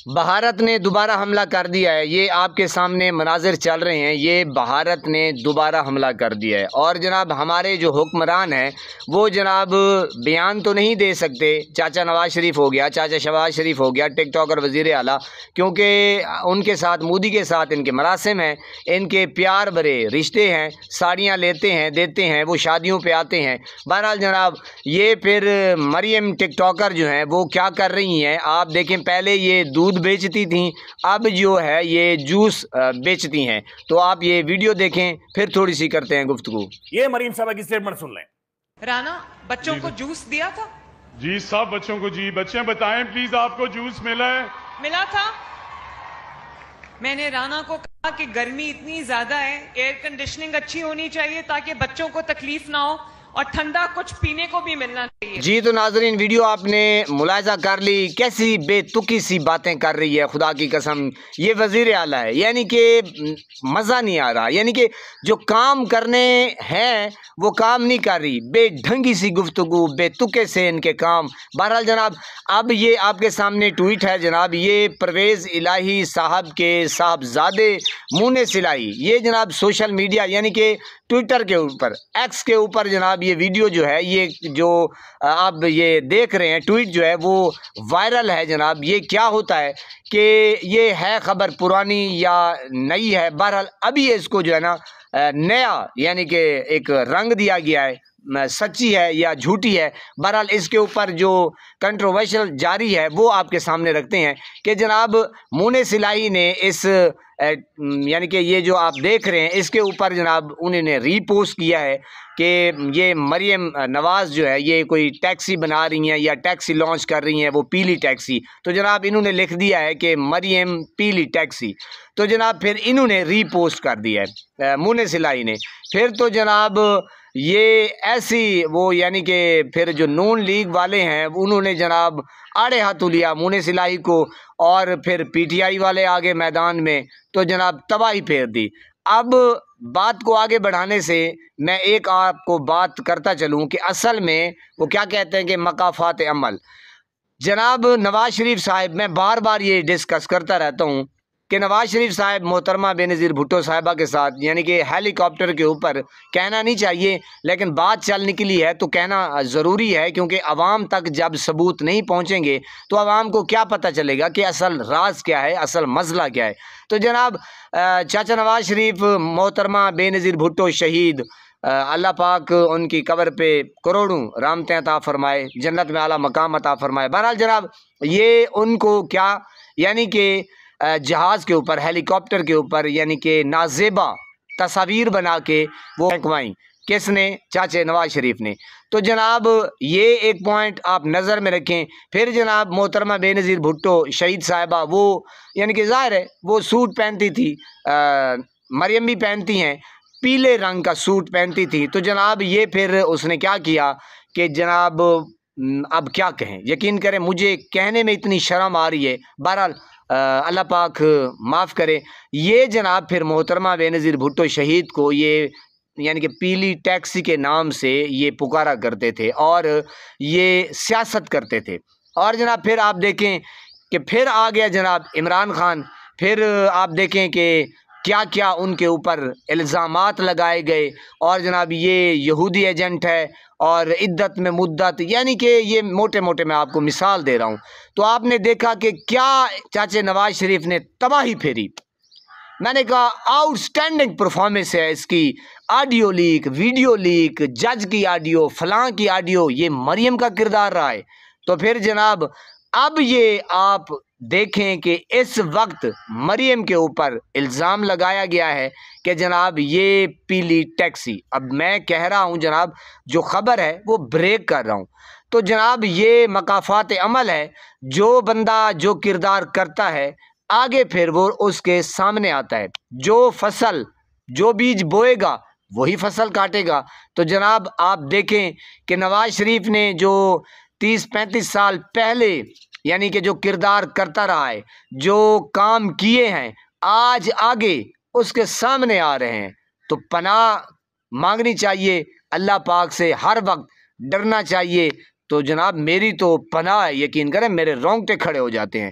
بھارت نے دوبارہ حملہ کر دیا ہے۔ یہ آپ کے سامنے مناظر چل رہے ہیں، یہ بھارت نے دوبارہ حملہ کر دیا ہے۔ اور جناب ہمارے جو حکمران ہیں وہ جناب بیان تو نہیں دے سکتے، چاچا نواز شریف ہو گیا، چاچا شہباز شریف ہو گیا، ٹک ٹاک اور وزیر اعلیٰ، کیونکہ ان کے ساتھ مودی کے ساتھ ان کے مراسم ہیں، ان کے پیار بھرے رشتے ہیں، ساڑیاں لیتے ہیں دیتے ہیں، وہ شادیوں پہ آتے ہیں۔ بہرحال جناب یہ پھر مریم ٹک ٹاکر جو ہیں وہ کیا کر رہی ہیں آپ دیکھیں، پہلے یہ دودھ بیچتی تھیں، اب جو ہے یہ جوس بیچتی ہیں۔ تو آپ یہ ویڈیو دیکھیں پھر تھوڑی سی کرتے ہیں گفتگو۔ یہ مریم صاحبہ کی سٹیٹمنٹ سن لیں۔ رانا بچوں کو جوس دیا تھا؟ جی سب بچوں کو، جی بچے بتائیں پلیز آپ کو جوس ملا ہے؟ ملا تھا۔ میں نے رانا کو کہا کہ گرمی اتنی زیادہ ہے، ایئر کنڈیشننگ اچھی ہونی چاہیے تاکہ بچوں کو تکلیف نہ ہو اور ٹھنڈا کچھ پینے کو بھی ملنا چاہیے۔ جی تو ناظرین ویڈیو آپ نے ملاحظہ کر لی، کیسی بے تکی سی باتیں کر رہی ہے، خدا کی قسم یہ وزیر اعلیٰ ہے، یعنی کہ مزہ نہیں آ رہا، یعنی کہ جو کام کرنے ہیں وہ کام نہیں کر رہی، بے ڈھنگی سی گفتگو، بے تکے سے ان کے کام۔ بہرحال جناب اب یہ آپ کے سامنے ٹویٹ ہے جناب، یہ پرویز الہی صاحب کے صاحبزادے منہ سلائی، یہ جناب سوشل میڈیا یعنی کہ ٹویٹر کے اوپر، ایکس کے اوپر جناب یہ ویڈیو جو ہے، یہ جو آپ یہ دیکھ رہے ہیں ٹویٹ جو ہے وہ وائرل ہے جناب۔ یہ کیا ہوتا ہے کہ یہ ہے خبر پرانی یا نئی ہے، بہرحال ابھی اس کو جو ہے نا نیا یعنی کہ ایک رنگ دیا گیا ہے، سچی ہے یا جھوٹی ہے، بہرحال اس کے اوپر جو کنٹروورشل جاری ہے وہ آپ کے سامنے رکھتے ہیں کہ جناب منہ سلائی نے اس یعنی کہ یہ جو آپ دیکھ رہے ہیں اس کے اوپر جناب انہوں نے ری پوسٹ کیا ہے کہ یہ مریم نواز جو ہے یہ کوئی ٹیکسی بنا رہی ہیں یا ٹیکسی لانچ کر رہی ہیں، وہ پیلی ٹیکسی، تو جناب انہوں نے لکھ دیا ہے کہ مریم پیلی ٹیکسی، تو جناب پھر انہوں نے ری پوسٹ کر دیا ہے منہ سلائی نے۔ پھر تو جناب یہ ایسی وہ یعنی کہ پھر جو نون لیگ والے ہیں انہوں نے جناب آڑے ہاتھوں لیا منہ سلائی کو، اور پھر پی ٹی آئی والے آگے میدان میں، تو جناب تباہی پھیر دی۔ اب بات کو آگے بڑھانے سے میں ایک آپ کو بات کرتا چلوں کہ اصل میں وہ کیا کہتے ہیں کہ مقافات عمل، جناب نواز شریف صاحب، میں بار بار یہ ڈسکس کرتا رہتا ہوں کہ نواز شریف صاحب محترمہ بے نظیر بھٹو صاحبہ کے ساتھ یعنی کہ ہیلی کاپٹر کے اوپر کہنا نہیں چاہیے، لیکن بات چل نکلی ہے تو کہنا ضروری ہے، کیونکہ عوام تک جب ثبوت نہیں پہنچیں گے تو عوام کو کیا پتہ چلے گا کہ اصل راز کیا ہے، اصل مسئلہ کیا ہے۔ تو جناب چاچا نواز شریف محترمہ بے نظیر بھٹو شہید، اللہ پاک ان کی قبر پہ کروڑوں رحمتیں عطا فرمائے، جنت میں اعلیٰ مقام عطا فرمائے۔ بہرحال جناب یہ ان کو کیا یعنی کہ جہاز کے اوپر، ہیلی کاپٹر کے اوپر یعنی کہ نازیبا تصاویر بنا کے وہ پھینکوائیں، کس نے؟ چاچے نواز شریف نے۔ تو جناب یہ ایک پوائنٹ آپ نظر میں رکھیں۔ پھر جناب محترمہ بے نظیر بھٹو شہید صاحبہ وہ یعنی کہ ظاہر ہے وہ سوٹ پہنتی تھی، مریم بھی پہنتی ہیں، پیلے رنگ کا سوٹ پہنتی تھی، تو جناب یہ پھر اس نے کیا کیا کہ جناب اب کیا کہیں، یقین کریں مجھے کہنے میں اتنی شرم آ رہی ہے، بہرحال اللہ پاک معاف کرے۔ یہ جناب پھر محترمہ بے نظیر بھٹو شہید کو یہ یعنی کہ پیلی ٹیکسی کے نام سے یہ پکارا کرتے تھے اور یہ سیاست کرتے تھے۔ اور جناب پھر آپ دیکھیں کہ پھر آ گیا جناب عمران خان، پھر آپ دیکھیں کہ کیا کیا ان کے اوپر الزامات لگائے گئے، اور جناب یہ یہودی ایجنٹ ہے اور عدت میں مدت، یعنی کہ یہ موٹے موٹے میں آپ کو مثال دے رہا ہوں۔ تو آپ نے دیکھا کہ کیا چاچے نواز شریف نے تباہی پھیری۔ میں نے کہا آؤٹ اسٹینڈنگ پرفارمنس ہے اس کی، آڈیو لیک، ویڈیو لیک، جج کی آڈیو، فلاں کی آڈیو، یہ مریم کا کردار رہا ہے۔ تو پھر جناب اب یہ آپ دیکھیں کہ اس وقت مریم کے اوپر الزام لگایا گیا ہے کہ جناب یہ پیلی ٹیکسی، اب میں کہہ رہا ہوں جناب جو خبر ہے وہ بریک کر رہا ہوں، تو جناب یہ مقافات عمل ہے، جو بندہ جو کردار کرتا ہے آگے پھر وہ اس کے سامنے آتا ہے، جو فصل جو بیج بوئے گا وہی فصل کاٹے گا۔ تو جناب آپ دیکھیں کہ نواز شریف نے جو 30-35 سال پہلے یعنی کہ جو کردار کرتا رہا ہے، جو کام کیے ہیں، آج آگے اس کے سامنے آ رہے ہیں، تو پناہ مانگنی چاہیے اللہ پاک سے، ہر وقت ڈرنا چاہیے۔ تو جناب میری تو پناہ ہے، یقین کریں میرے رونگٹے کھڑے ہو جاتے ہیں۔